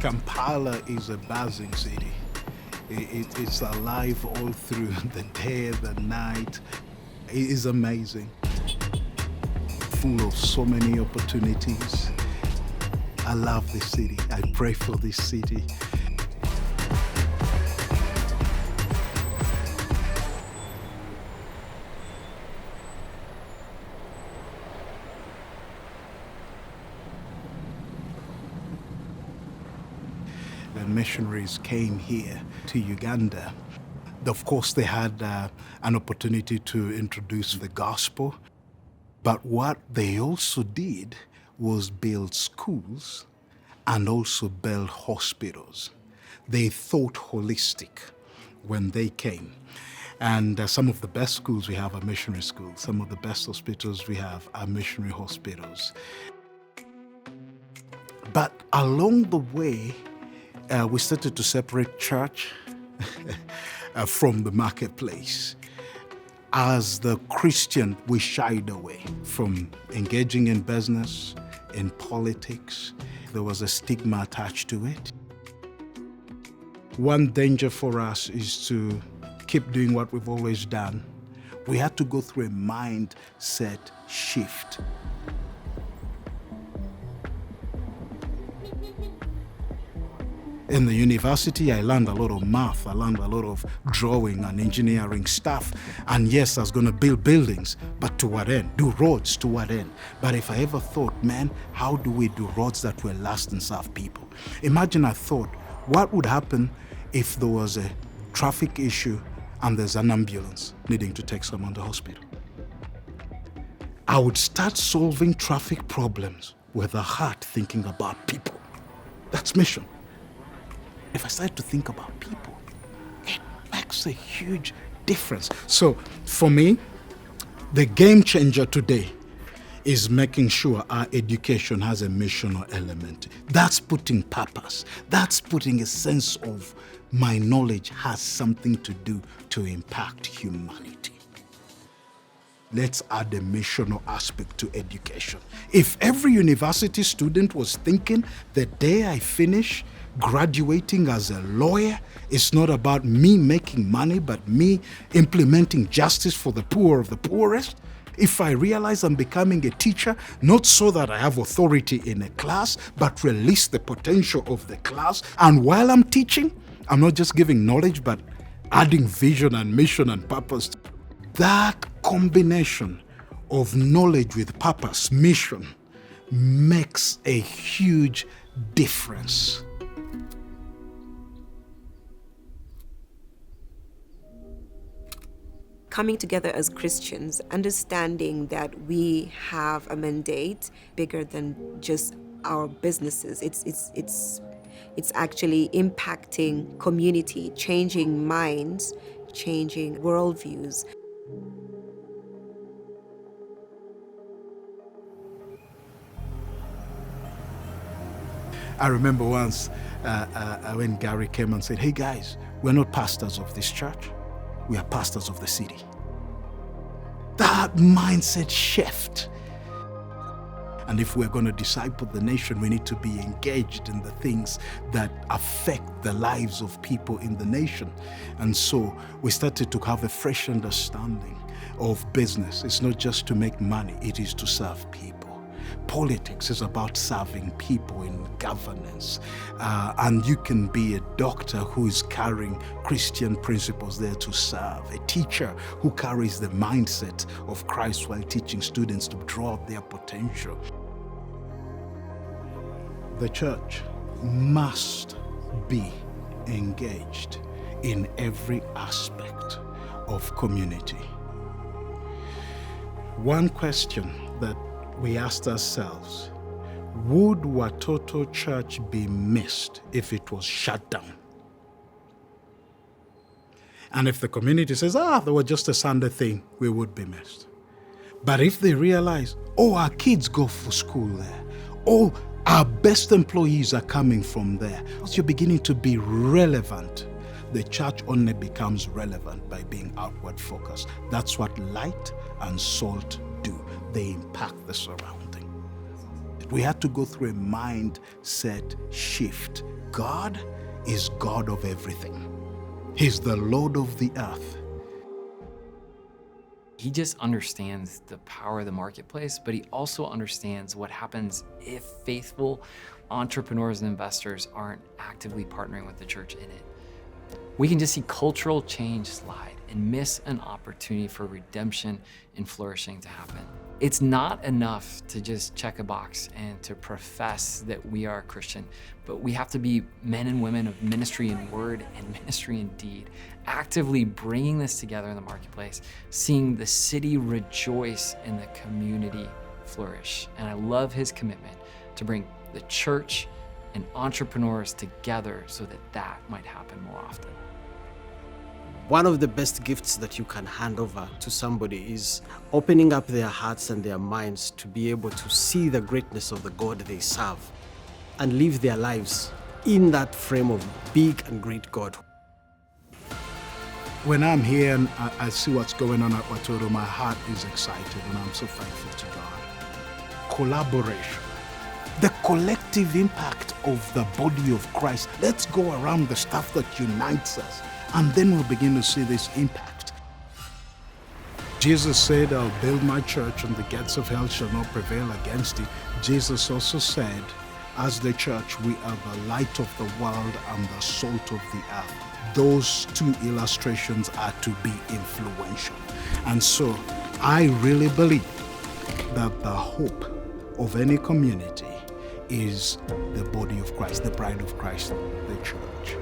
Kampala is a buzzing city. It's alive all through the day, the night. It is amazing. Full of so many opportunities. I love this city. I pray for this city. The missionaries came here to Uganda. Of course, they had an opportunity to introduce the gospel. But what they also did was build schools and also build hospitals. They thought holistic when they came. And some of the best schools we have are missionary schools. Some of the best hospitals we have are missionary hospitals. But along the way, we started to separate church from the marketplace. As the Christian, we shied away from engaging in business, in politics. There was a stigma attached to it. One danger for us is to keep doing what we've always done. We had to go through a mindset shift. In the university, I learned a lot of math. I learned a lot of drawing and engineering stuff. And yes, I was going to build buildings, but to what end? Do roads, to what end? But if I ever thought, man, how do we do roads that will last and serve people? Imagine I thought, what would happen if there was a traffic issue and there's an ambulance needing to take someone to hospital? I would start solving traffic problems with a heart thinking about people. That's mission. If I start to think about people, it makes a huge difference. So for me, the game changer today is making sure our education has a missional element. That's putting purpose. That's putting a sense of my knowledge has something to do to impact humanity. Let's add a missional aspect to education. If every university student was thinking the day I finish graduating as a lawyer, it's not about me making money, but me implementing justice for the poor of the poorest. If I realize I'm becoming a teacher, not so that I have authority in a class, but release the potential of the class. And while I'm teaching, I'm not just giving knowledge, but adding vision and mission and purpose. That combination of knowledge with purpose, mission, makes a huge difference. Coming together as Christians, understanding that we have a mandate bigger than just our businesses. It's actually impacting community, changing minds, changing worldviews. I remember once when Gary came and said, hey guys, we're not pastors of this church. We are pastors of the city. That mindset shift. And if we're going to disciple the nation, we need to be engaged in the things that affect the lives of people in the nation. And so we started to have a fresh understanding of business. It's not just to make money, it is to serve people. Politics is about serving people in governance. And you can be a doctor who is carrying Christian principles there to serve. A teacher who carries the mindset of Christ while teaching students to draw out their potential. The church must be engaged in every aspect of community. One question that we asked ourselves, would Watoto Church be missed if it was shut down? And if the community says, there was just a Sunday thing, we would be missed. But if they realize, our kids go for school there, our best employees are coming from there, you're beginning to be relevant. The church only becomes relevant by being outward focused. That's what light and salt do. They impact the surrounding. We had to go through a mindset shift. God is God of everything. He's the Lord of the earth. He just understands the power of the marketplace, but he also understands what happens if faithful entrepreneurs and investors aren't actively partnering with the church in it. We can just see cultural change slide and miss an opportunity for redemption and flourishing to happen. It's not enough to just check a box and to profess that we are Christian, but we have to be men and women of ministry in word and ministry in deed, actively bringing this together in the marketplace, seeing the city rejoice and the community flourish. And I love his commitment to bring the church and entrepreneurs together so that that might happen more often. One of the best gifts that you can hand over to somebody is opening up their hearts and their minds to be able to see the greatness of the God they serve and live their lives in that frame of big and great God. When I'm here and I see what's going on at Watoto, my heart is excited and I'm so thankful to God. Collaboration. The collective impact of the body of Christ. Let's go around the stuff that unites us, and then we'll begin to see this impact. Jesus said, I'll build my church and the gates of hell shall not prevail against it. Jesus also said, as the church, we are the light of the world and the salt of the earth. Those two illustrations are to be influential. And so I really believe that the hope of any community is the body of Christ, the bride of Christ, the church.